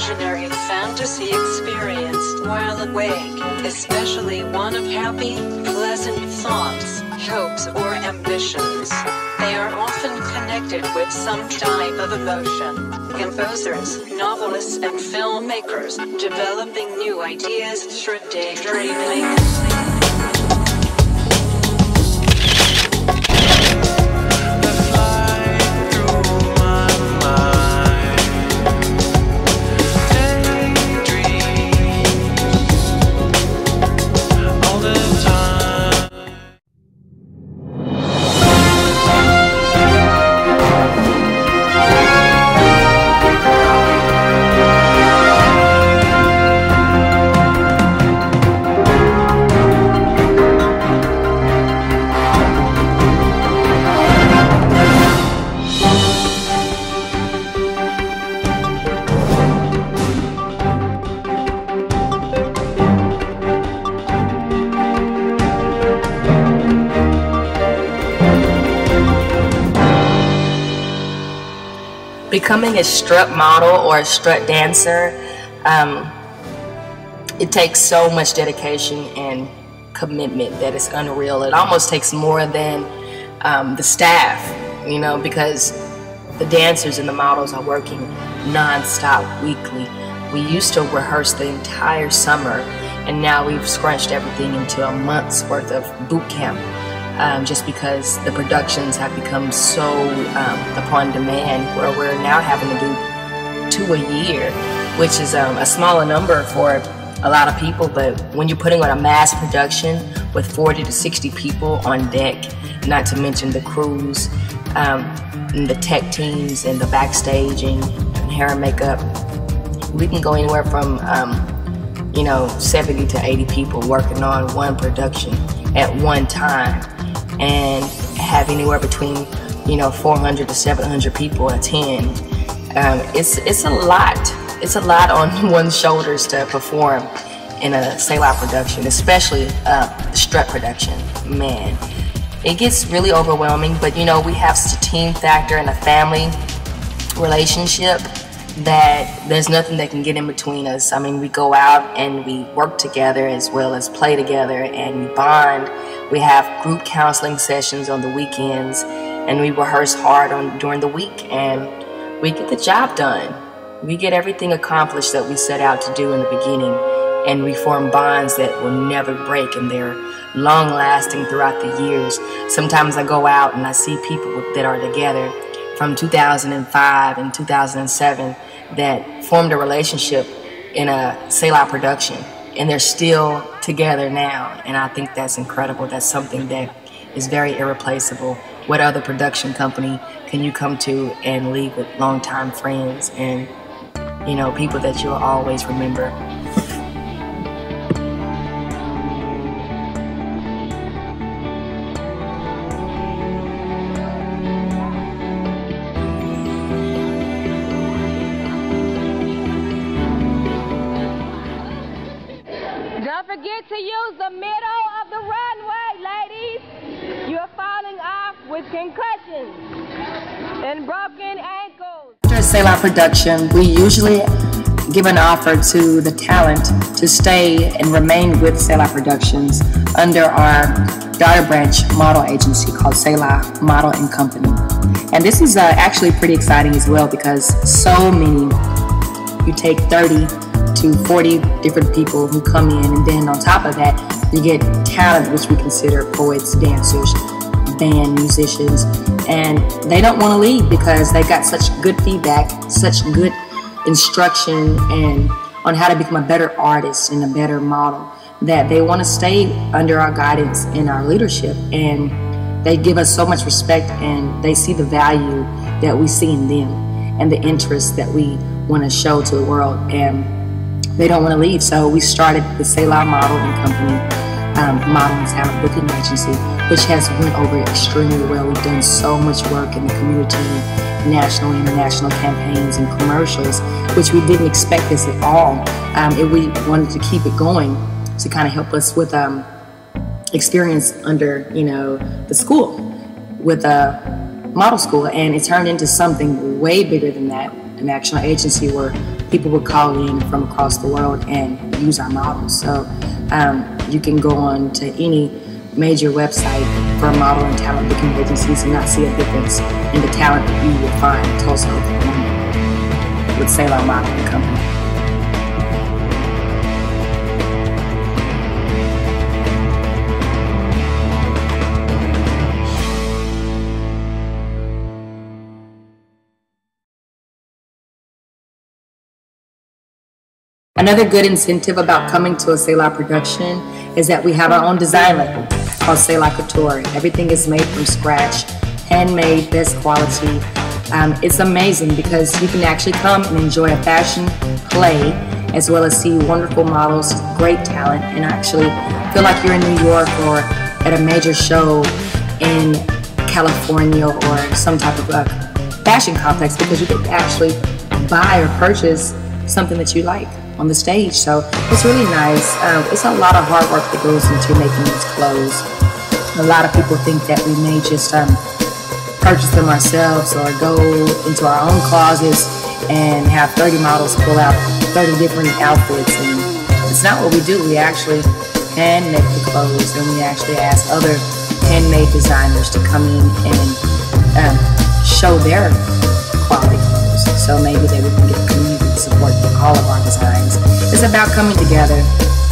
visionary fantasy experience while awake, especially one of happy, pleasant thoughts, hopes, or ambitions. They are often connected with some type of emotion. Composers, novelists, and filmmakers developing new ideas through daydreaming. Becoming a strut model or a strut dancer, it takes so much dedication and commitment that it's unreal. It almost takes more than the staff, you know, because the dancers and the models are working non-stop weekly. We used to rehearse the entire summer, and now we've scrunched everything into a month's worth of boot camp. Just because the productions have become so upon demand, where we're now having to do 2 a year, which is a smaller number for a lot of people, but when you're putting on a mass production with 40 to 60 people on deck, not to mention the crews, and the tech teams and the backstaging and hair and makeup, we can go anywhere from 70 to 80 people working on one production at one time, and have anywhere between 400 to 700 people attend. It's a lot. It's a lot on one's shoulders to perform in a Selah production, especially the strut production. Man, it gets really overwhelming, but we have such a team factor and a family relationship that there's nothing that can get in between us. I mean, we go out and we work together as well as play together, and we bond. We have group counseling sessions on the weekends, and we rehearse hard during the week, and we get the job done. We get everything accomplished that we set out to do in the beginning, and we form bonds that will never break, and they're long-lasting throughout the years. Sometimes I go out and I see people that are together from 2005 and 2007 that formed a relationship in a Selah production, and they're still together now, and I think that's incredible. That's something that is very irreplaceable. What other production company can you come to and leave with longtime friends and people that you'll always remember? Don't forget to use the middle of the runway, ladies. You're falling off with concussions and broken ankles. After a Selah production, we usually give an offer to the talent to stay and remain with Selah Productions under our daughter branch model agency called Selah Model and Company. And this is actually pretty exciting as well, because so many, you take 30 to 40 different people who come in, and then on top of that you get talent, which we consider poets, dancers, band musicians, and they don't want to leave because they got such good feedback, such good instruction and on how to become a better artist and a better model, that they want to stay under our guidance and our leadership, and they give us so much respect, and they see the value that we see in them and the interest that we want to show to the world, and they don't want to leave. So we started the Selah Model and Company model and talent booking agency, which has went over extremely well. We've done so much work in the community, national and international campaigns and commercials, which we didn't expect this at all. We wanted to keep it going to kind of help us with experience under the school, with a model school, and it turned into something way bigger than that, an actual agency where people would call in from across the world and use our models. So you can go on to any major website for model and talent booking agencies and not see a difference in the talent that you will find in Tulsa, Oklahoma with Selah Modeling Company. Another good incentive about coming to a Selah production is that we have our own design label called Selah Couture. Everything is made from scratch, handmade, best quality. It's amazing because you can actually come and enjoy a fashion play as well as see wonderful models, great talent, and actually feel like you're in New York or at a major show in California or some type of fashion complex because you get to actually buy or purchase something that you like on the stage. So it's really nice. It's a lot of hard work that goes into making these clothes. A lot of people think that we may just purchase them ourselves or go into our own closets and have 30 models pull out 30 different outfits, and it's not what we do. We actually hand make the clothes, and we actually ask other handmade designers to come in and show their quality clothes. So maybe they can get the community to support all of our designs. It's about coming together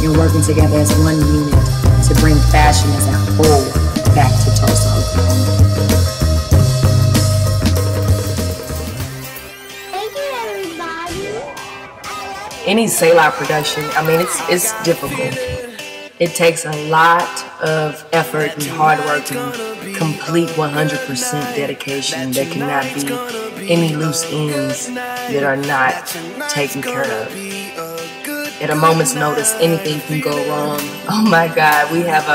and working together as one unit to bring fashion as a whole back to Tulsa, Oklahoma. Thank you, everybody. Any Selah production, I mean, it's difficult. It takes a lot of effort and hard work and complete 100% dedication. There cannot be any loose ends that are not taken care of. At a moment's notice, anything can go wrong. Oh my God, we have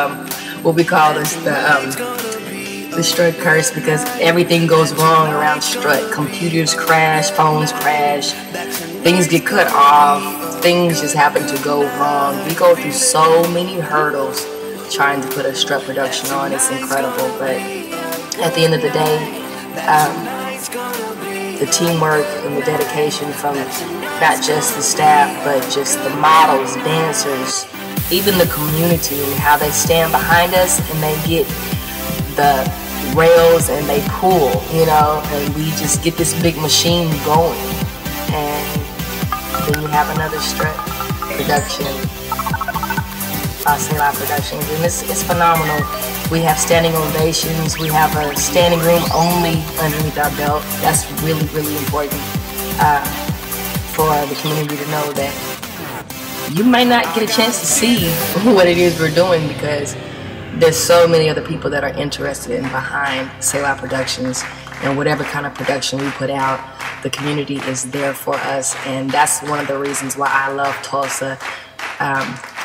what we call this the STRUT curse, because everything goes wrong around STRUT. Computers crash, phones crash, things get cut off, things just happen to go wrong. We go through so many hurdles trying to put a STRUT production on. It's incredible, but at the end of the day, the teamwork and the dedication from not just the staff, but just the models, dancers, even the community, and how they stand behind us and they get the rails and they pull, you know, and we just get this big machine going. And then you have another STRUT production, Selah Productions, and it's phenomenal. We have standing ovations. We have a standing room only underneath our belt. That's really, really important for the community to know that you might not get a chance to see what it is we're doing, because there's so many other people that are interested in behind Selah Productions, and whatever kind of production we put out, the community is there for us, and that's one of the reasons why I love Tulsa.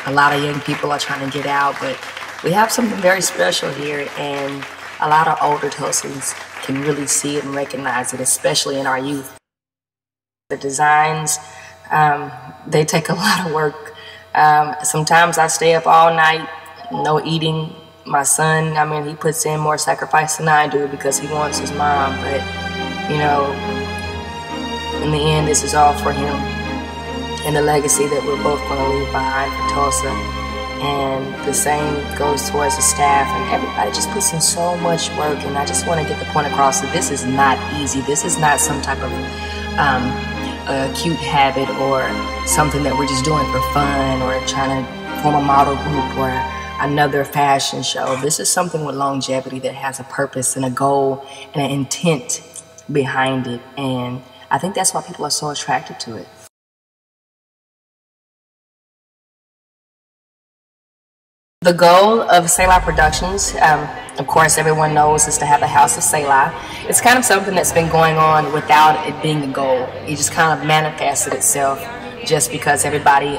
A lot of young people are trying to get out, but we have something very special here, and a lot of older Tulsans can really see it and recognize it, especially in our youth. The designs, they take a lot of work. Sometimes I stay up all night, no eating. My son, I mean, he puts in more sacrifice than I do because he wants his mom, but, you know, in the end, this is all for him and the legacy that we're both going to leave behind for Tulsa. And the same goes towards the staff, and everybody just puts in so much work. And I just want to get the point across that this is not easy. This is not some type of cute habit or something that we're just doing for fun or trying to form a model group or another fashion show. This is something with longevity that has a purpose and a goal and an intent behind it. And I think that's why people are so attracted to it. The goal of Selah Productions, of course everyone knows, is to have a House of Selah. It's kind of something that's been going on without it being a goal. It just kind of manifested itself just because everybody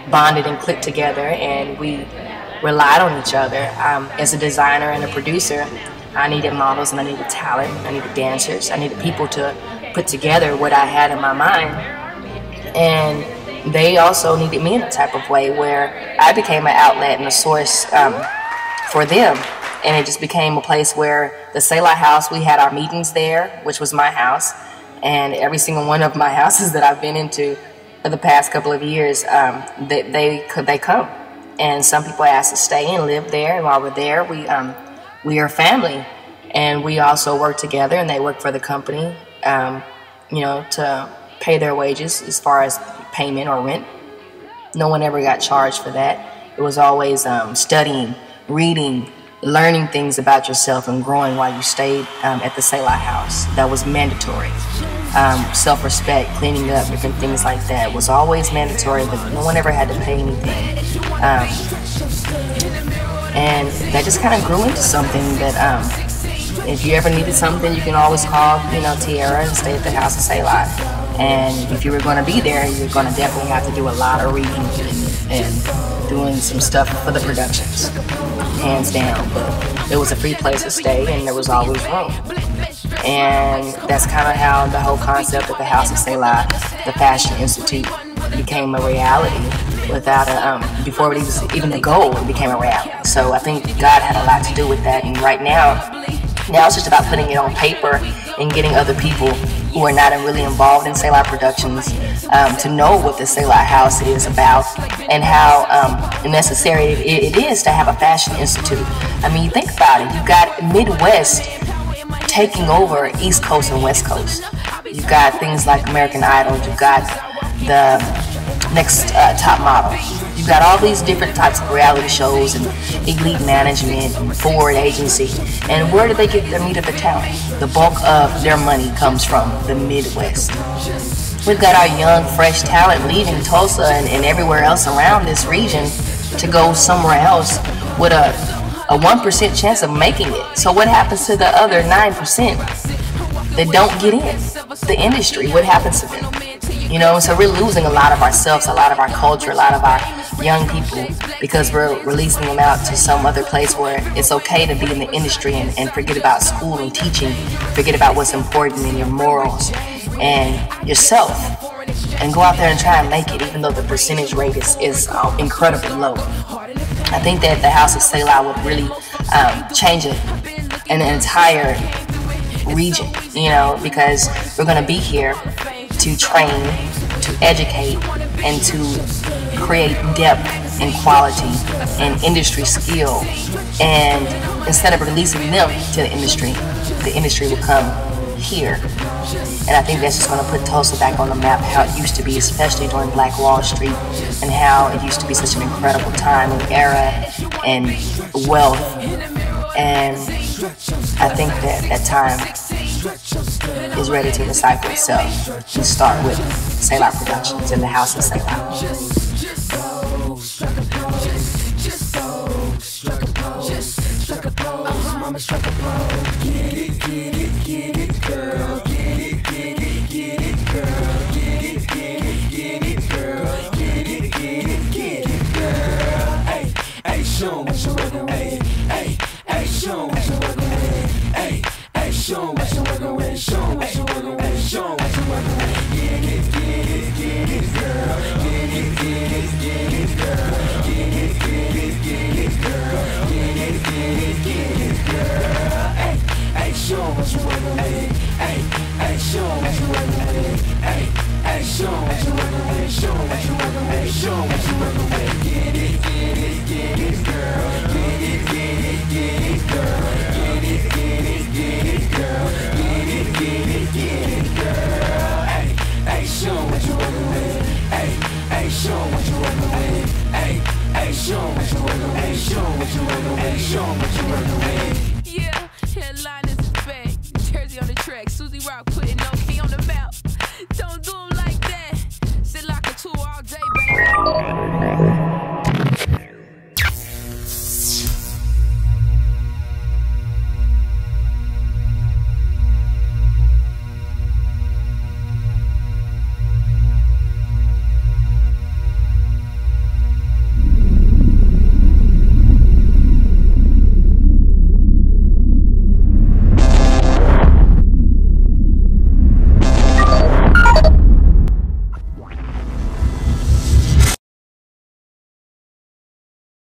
bonded and clicked together, and we relied on each other. As a designer and a producer, I needed models and I needed talent, I needed dancers, I needed people to put together what I had in my mind. And they also needed me in a type of way where I became an outlet and a source for them. And it just became a place where the Selah House, we had our meetings there, which was my house. And every single one of my houses that I've been into, for the past couple of years, they come, and some people ask to stay and live there. And while we're there, we are family, and we also work together. And they work for the company, to pay their wages as far as payment or rent. No one ever got charged for that. It was always studying, reading, learning things about yourself and growing while you stayed at the Selah house. That was mandatory. Self-respect, cleaning up, different things like that was always mandatory, but no one ever had to pay anything. And that just kind of grew into something that if you ever needed something, you can always call, Tierra and stay at the house of Selah. And if you were going to be there, you're going to definitely have to do a lot of reading and doing some stuff for the productions, hands down. But it was a free place to stay, and there was always room. And that's kind of how the whole concept of the House of Selah, the Fashion Institute, became a reality. Before it was even the goal, it became a reality. So I think God had a lot to do with that. And right now it's just about putting it on paper and getting other people who are not really involved in Selah Productions to know what the Selah House is about and how necessary it is to have a fashion institute. I mean, think about it. You've got Midwest taking over East Coast and West Coast. You've got things like American Idol. You've got the Next Top Model. You've got all these different types of reality shows and elite management and Ford agency. And where do they get their meat of the talent? The bulk of their money comes from the Midwest. We've got our young, fresh talent leaving Tulsa and everywhere else around this region to go somewhere else with a 1% chance of making it. So what happens to the other 9% that don't get in the industry? What happens to them? So we're losing a lot of ourselves, a lot of our culture, a lot of our young people, because we're releasing them out to some other place where it's okay to be in the industry and forget about school and teaching, forget about what's important in your morals and yourself, and go out there and try and make it, even though the percentage rate is incredibly low. I think that the House of Selah would really change an entire region, because we're going to be here to train, to educate, and to create depth and quality and industry skill. And instead of releasing them to the industry will come here. And I think that's just going to put Tulsa back on the map, how it used to be, especially during Black Wall Street, and how it used to be such an incredible time and era and wealth. And I think that time is ready to recycle itself and start with Selah Productions and the House of Selah. Show what you working with.